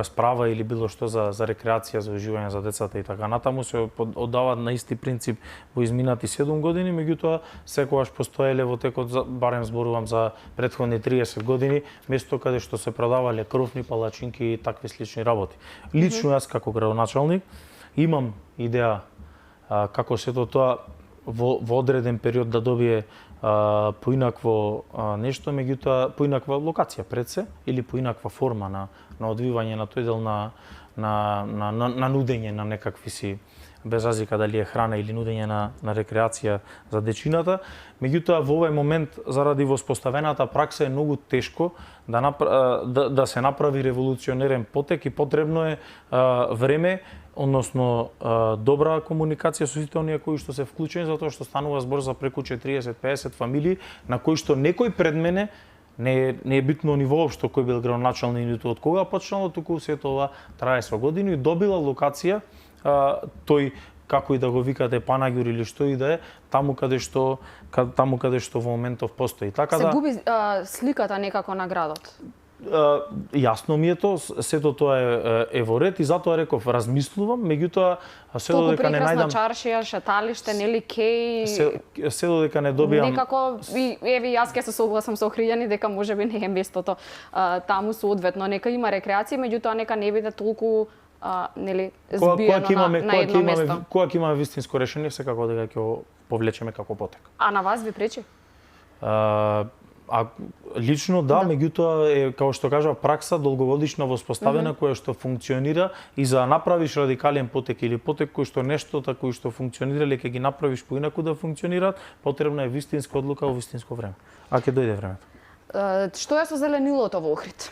справа или било што за рекреација, за уживање за децата и така натаму се оддаваат на исти принцип во изминати 7 години, меѓутоа секогаш постоеле во текот, барем зборувам за претходни 30 години, место каде што се продавале крофни палачинки и такви слични работи. Лично јас како градоначалник имам идеја како сето тоа во одреден период да добие поинакво нешто, меѓутоа поинаква локација пред се или поинаква форма на одвивање на тој дел на на нудење на некакви си, без разлика дали е храна или нудење на рекреација за дечината. Меѓутоа, во овој момент, заради воспоставената пракса, е многу тешко да се направи револуционерен потек и потребно е време, односно добра комуникација со сите оние кои што се вклучени, затоа што станува збор за преку 40-50 фамилии, на кои што некој пред мене, не е битно ни воопшто кој бил градоначалник ниту од кога почнало, туку сето ова трае со години и добила локација, тој како и да го викате Панаѓур или што и да е, таму каде што во моментов постои. Така се губи сликата некако на градот. Јасно ми е тоа, сето тоа е во ред и затоа реков размислувам, меѓутоа се додека не најдам чаршија, шеталиште, нели кеј се додека не добијам некако еве јас ќе се согласам со Охриѓани дека можеби не е местото таму соодветно, нека има рекреација, меѓутоа нека не биде толку нели збиено на едно место. Кога ќе имаме вистинско решение, секако дека ќе го повлечеме како потек. А на вас ви пречи? Лично да, меѓутоа е, како што кажа, пракса долгогодишна воспоставена која што функционира и за да направиш радикален потек или потек кој што нештото кој што функционирале ќе ги направиш поинаку да функционираат, потребна е вистинска одлука во вистинско време. А ќе дојде времето. Што е со зеленилото во Охрид?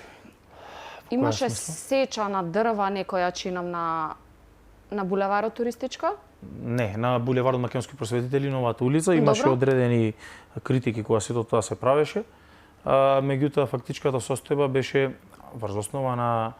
Имаше сеча на дрва некоја чинам на булеварот туристичка? Не, на булеварот Македонски просветители, новата улица, имаше одредени критики кога сето тоа се правеше. Меѓутоа фактичката состојба беше врз основа на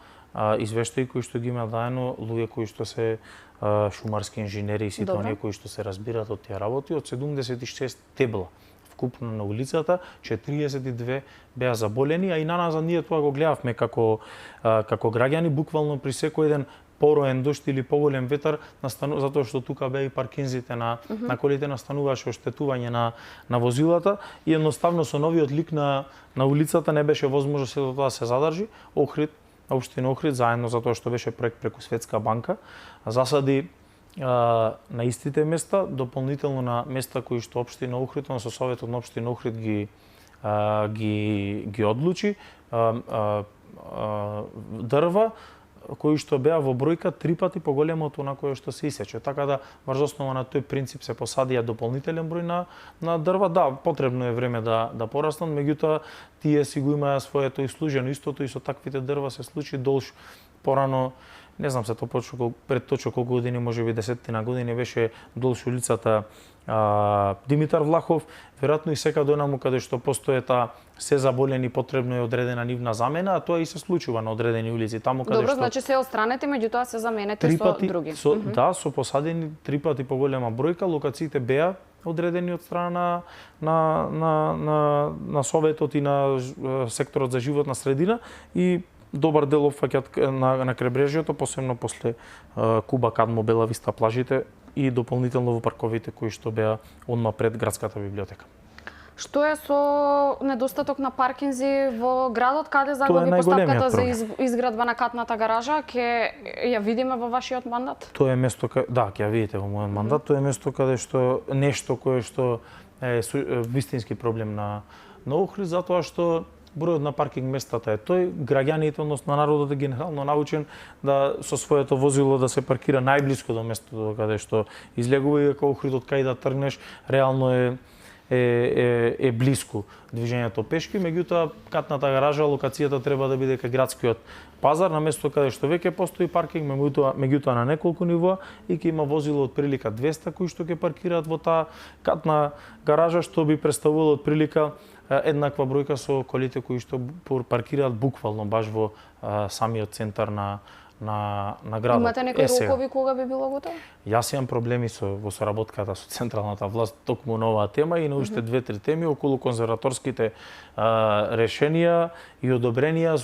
извештаи кои што ги има даено луѓе кои што се шумарски инженери и сите оние кои што се разбираат од тие работи, од 76 тебла вкупно на улицата, 42 беа заболени, а и на нас ние тоа го гледавме како граѓани, буквално при секој еден пороен дожд или поголем ветар, затоа што тука беа и паркинзите на колите, настануваше оштетување на возилата и едноставно со новиот лик на улицата не беше возможно сето тоа да се задржи. Охрид, општина Охрид, заедно затоа што беше проект преку Светска банка, засади на истите места, дополнително на места кои што општина Охрид, со советот на општина Охрид ги одлучи, дрва кои што беа во бројка 3 пати поголема од она кое што се исече. Така да врз основа на тој принцип се посадија дополнителен број на дрва. Да, потребно е време да пораснат, меѓутоа тие си го имаа своето ислужено. Истото и со таквите дрва се случи долж порано. Не знам се пред точно колку години, можеби 10 години беше долж улицата Димитар Влахов, веројатно и сега донаму каде што постојата се заболени, потребно е одредена нивна замена, а тоа и се случува на одредени улици таму каде Добро, што значи се отстранете, меѓутоа се заменете со други. Да, со посадени 3 пати поголема бројка, локациите беа одредени од страна на советот и на секторот за животна средина и добар дел опфаќаат на крайбрежјето, посебно после Куба, Кадмо, Бела Виста плажите и дополнително во парковите кои што беа одма пред градската библиотека. Што е со недостаток на паркинзи во градот, каде заглави постапката за изградба на катната гаража, ќе ја видиме во вашиот мандат? Тоа е место да, ќе ја видите во мојот мандат, тоа е место каде што нешто кое што е вистински проблем на Охрид, затоа што бројот на паркинг местата е тој, граѓаните, односно народот е генерално научен да со своето возило да се паркира најблиско до местото каде што излегува и ако Охрид од кај да тргнеш, реално е блиску движењето пешки, меѓутоа катната гаража, локацијата треба да биде кај градскиот пазар, на место каде што веќе постои паркинг, меѓутоа на неколку нивоа и ќе има возило од прилика 200 кои што ќе паркираат во таа катна гаража, што би представувало од прилика еднаква бројка со колите кои што паркираат буквално баш во самиот центар на градот. Имате некои рокови кога би било готово? Јас имам проблеми во соработката со централната власт токму на оваа тема и на уште 2-3 теми околу конзерваторските решенија и одобренија.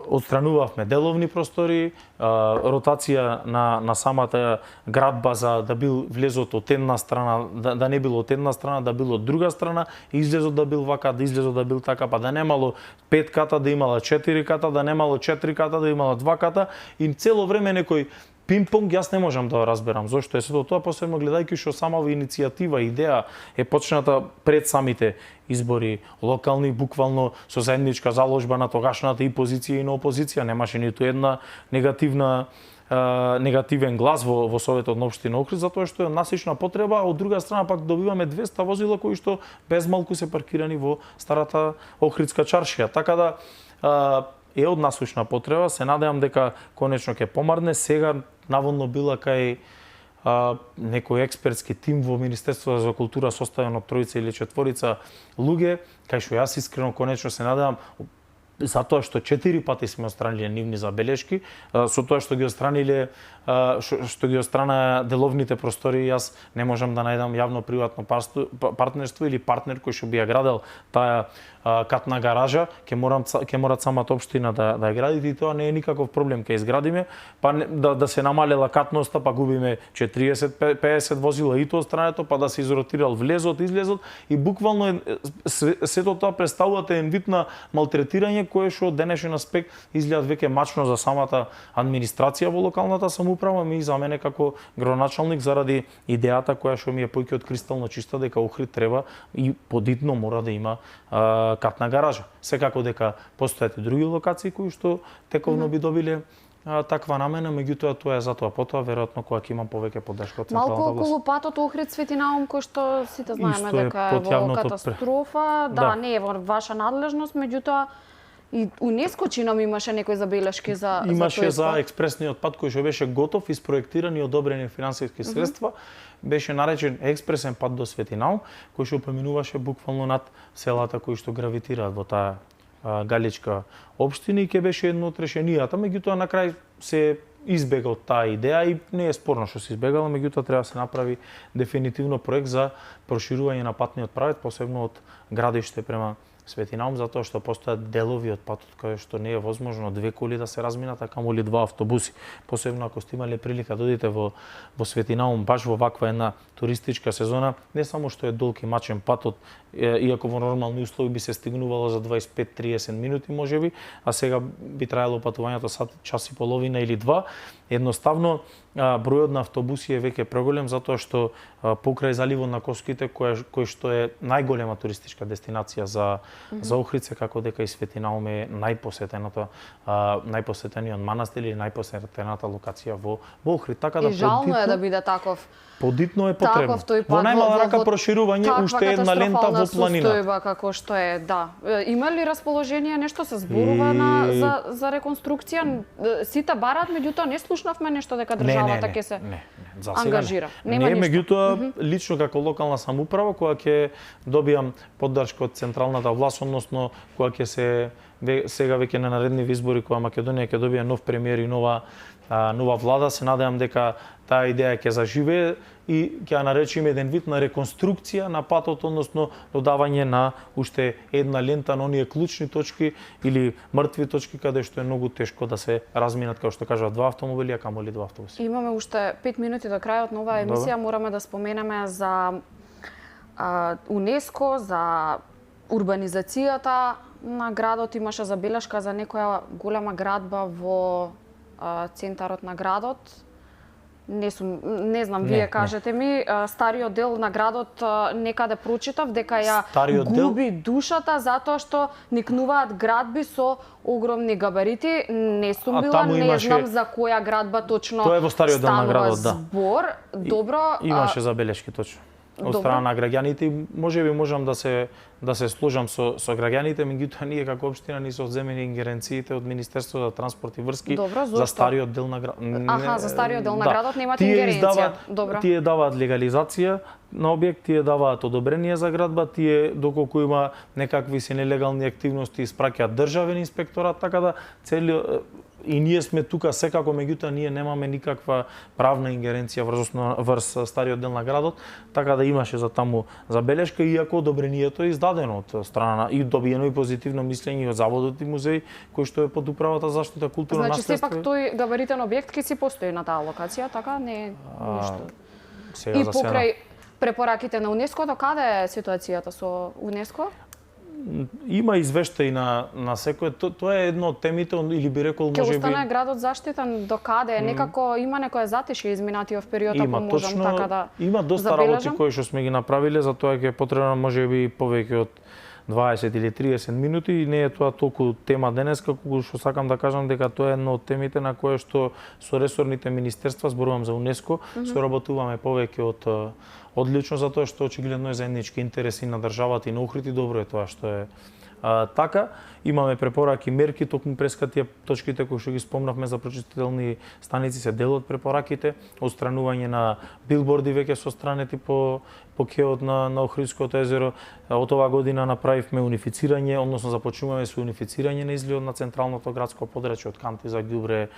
Отстранувавме деловни простори, ротација на самата градба за да бил влезот од една страна, да не било од една страна, да било од друга страна, излезот да бил вака, да излезот да бил така, па да немало 5 ката, да имала 4 ката, да немало 4 ката, да имала 2 ката и цело време некој пинг-понг јас не можам да разберам зошто е сето тоа, посебно гледајќи што самава иницијатива, идеја е почната пред самите избори локални, буквално со заедничка заложба на тогашната и позиција и на опозиција, немаше ниту една негативен глас во Советот на општина Охрид, затоа што е насечна потреба, а од друга страна пак добиваме 200 возила кои што без малку се паркирани во старата Охридска чаршија. Така да е од насущна потреба, се надевам дека конечно ќе помарне. Сега наводно била кај некој експертски тим во Министерството за култура составен од тројца или четворица луѓе, кај што јас искрено конечно се надевам, затоа што 4 пати сме отстраниле нивни забелешки, со тоа што ги отстраниле што ги отстрана деловните простори, јас не можам да најдам јавно-приватно партнерство или партнер кој што би ја градел таа катна гаража, ќе морат самата општина да ја гради, и тоа не е никаков проблем, ќе изградиме, па да се намалела катноста, па губиме 40-50 возила и тоа страното, па да се изротирал влезот, излезот, и буквално сето тоа представува еден вид на малтретирање кое што од денешен аспект изгледа веќе мачно за самата администрација во локалната самоуправа, и за мене како градоначалник, заради идејата која што ми е поќе од кристално чиста, дека Охрид треба и подитно мора да има катна гаража. Секако дека постојат и други локации кои што тековно би добиле таква намена, меѓутоа тоа е затоа потоа, веројатно кога ќе имам повеќе поддршка од централната власт. Малку околу патот Охрид Свети Наум, кој што сите знаеме дека е во катастрофа, не е во ваша надлежност, меѓутоа и УНЕСКО чином имаше некои забелешки за имаше за експресниот пат кој што беше готов, испроектиран и одобрени финансиски средства, беше наречен експресен пат до Свети Наум, кој што преминуваше буквално над селата кои што гравитираат во таа галичка општина, и ќе беше едно од решенијата, меѓутоа на крај се избега од таа идеја и не е спорно што се избегала, меѓутоа треба да се направи дефинитивно проект за проширување на патниот правец, посебно од градиште према Свети Наум, затоа што постојат делови од патот каде што не е возможно 2 коли да се разминат, а камоли 2 автобуси. Посебно ако сте имале прилика да одите во Свети Наум баш во ваква една туристичка сезона, не само што е долг и мачен патот, иако во нормални услови би се стигнувало за 25-30 минути можеби, а сега би траело патувањето час и половина или 2, едноставно бројот на автобуси е веќе преголем, затоа што покрај заливот на Коските, кој што е најголема туристичка дестинација за Охрид, како дека и Свети Наум е најпосетениот манастир или најпосетената локација во Охрид. Така да и жално е да биде таков. Подитно е потребно. Во најмала рака проширување уште една лента во планина. Состојба како што е, да. Има ли расположение, нешто се зборува за реконструкција? Сите бараат, меѓутоа не слушнавме нешто дека државата ќе се ангажира. Не, меѓутоа лично како локална самоуправа, кога ќе добијам поддршка од централната власт, односно кога ќе се сега веќе на наредни избори, кога Македонија ќе добие нов премиер и нова влада, се надевам дека таа идеја ќе заживее и ќе наречеме еден вид на реконструкција на патот, односно додавање на уште една лента на оние клучни точки или мртви точки каде што е многу тешко да се разминат, како што кажав, 2 автомобили, а камоли 2 автобуси. Имаме уште 5 минути до крајот на оваа емисија, мораме да споменеме за УНЕСКО, за урбанизацијата на градот. Имаше забелешка за некоја голема градба во центарот на градот. Не знам, вие кажете ми, стариот дел на градот некаде прочитав дека ја губи душата затоа што никнуваат градби со огромни габарити. Не сум била, не знам за која градба точно тоа е во стариот дел на градот, да. Збор. Добро. Имаше забелешки точно од страна на граѓаните, можеби можам да се сложам со граѓаните, меѓутоа ние како општина ни се одземени ингеренциите од Министерството за транспорт и врски. За стариот дел на градот. За стариот дел на градот немате ингеренција. Добро. Тие даваат легализација на објект, тие даваат одобрение за градба, тие доколку има некакви се нелегални активности испраќаат државен инспекторат, така да и ние сме тука секако, меѓутоа ние немаме никаква правна ингеренција врз стариот дел на градот, така да имаше за таму забелешка, иако одобрението е издадено од страна и добиено и позитивно мислење од заводот и музеј кој што е под управата за заштита културно наследство. Значи сепак тој габаритен објект ќе си постои на таа локација, така не е ништо. И покрај препораките на УНЕСКО, до каде е ситуацијата со УНЕСКО? има извештаи на секој, тоа е едно од темите, или би рекол Ќе можеби остане градот заштитен до каде? Некако има некое затишје изминатиот период, ако можам точно, така да има доста забележам? работи кои што сме ги направиле, затоа ќе е потребно можеби повеќе од 20 или 30 минути и не е тоа толку тема денеска, колку што сакам да кажам дека тоа е едно од темите на кое што со ресорните министерства, зборувам за УНЕСКО, соработуваме повеќе од одлично, затоа што очигледно е заеднички интереси на државата и на Охрид и добро е тоа што е така. Имаме препораки, мерки, токму преска тие точките кои што ги спомнавме за прочистителни станици се дел од препораките, отстранување на билборди веќе со странети по кеот на Охридското езеро. Од оваа година направивме унифицирање, односно започнуваме со унифицирање на излиот на централното градско подрачје од канти за ѓубре.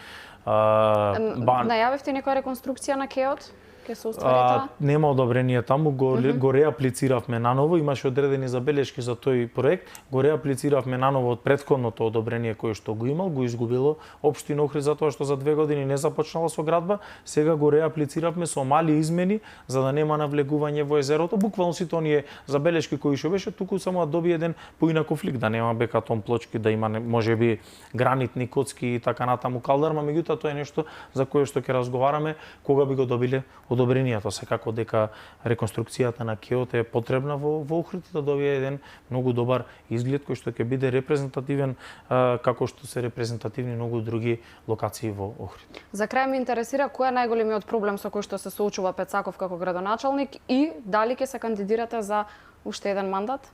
Најавивте некоја реконструкција на кеот? Ке се оствари тоа? Нема одобрение таму, го реаплициравме наново, имаше одредени забелешки за тој проект, го реаплициравме наново од претходното одобрение кое што го имал, го изгубило општина Охрид затоа што за 2 години не започнала со градба, сега го реаплициравме со мали измени за да нема навлегување во езерото, буквално сите оние забелешки кои што беше, туку само да добие еден поинаков лик, да нема бекатон плочки, да има можеби гранитни коцки и така натаму калдарма, меѓутоа тоа е нешто за кое што ќе разговараме кога би го добиле одобрението. Секако дека реконструкцијата на кеот е потребна во Охрид да добие еден многу добар изглед кој што ќе биде репрезентативен како што се репрезентативни многу други локации во Охрид. За крај ме интересира кој е најголемиот проблем со кој што се соочува Пецаков како градоначалник и дали ќе се кандидирате за уште еден мандат?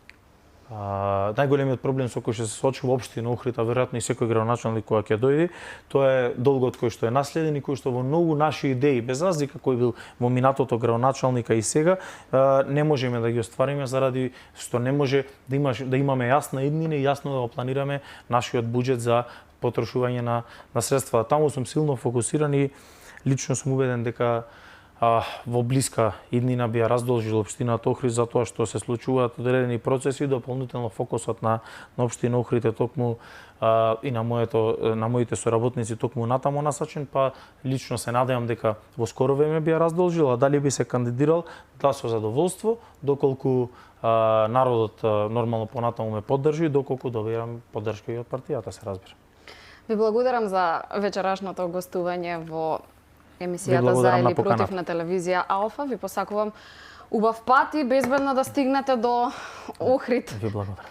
Најголемиот проблем со кој што се соочува општина Охрид, а веројатно и секој градоначалник кој ќе дојде, тоа е долгот кој што е наследен и кој што во многу наши идеи, без разлика кој бил во минатото градоначалника и сега, не можеме да ги оствариме заради што не може да имаме јасна иднина и јасно да го планираме нашиот буџет за потрошување на средства. Таму сум силно фокусиран и лично сум убеден дека во блиска иднина би ја раздолжил општината Охрид затоа што се случуваат одредени процеси, дополнително фокусот на општина Охрид е токму и на моите соработници токму натаму насочен, па лично се надевам дека во скоро време би ја раздолжил, а дали би се кандидирал, да, со задоволство, доколку народот нормално понатаму ме поддржи, доколку добијам поддршка и од партијата, се разбира. Ви благодарам за вечерашното гостување во емисијата за или против на телевизија Алфа. Ви посакувам убав пат и безбедно да стигнете до Охрид. Ви благодарам.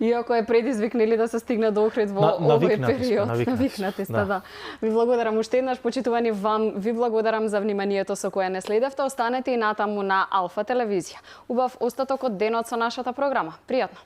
Иако е предизвикнали да се стигне до Охрид во овој период. Навикнати сте, да. Ви благодарам уште еднаш, почитувани вам. Ви благодарам за вниманието со кое не следевте. Останете и натаму на Алфа телевизија. Убав остаток од денот со нашата програма. Пријатно.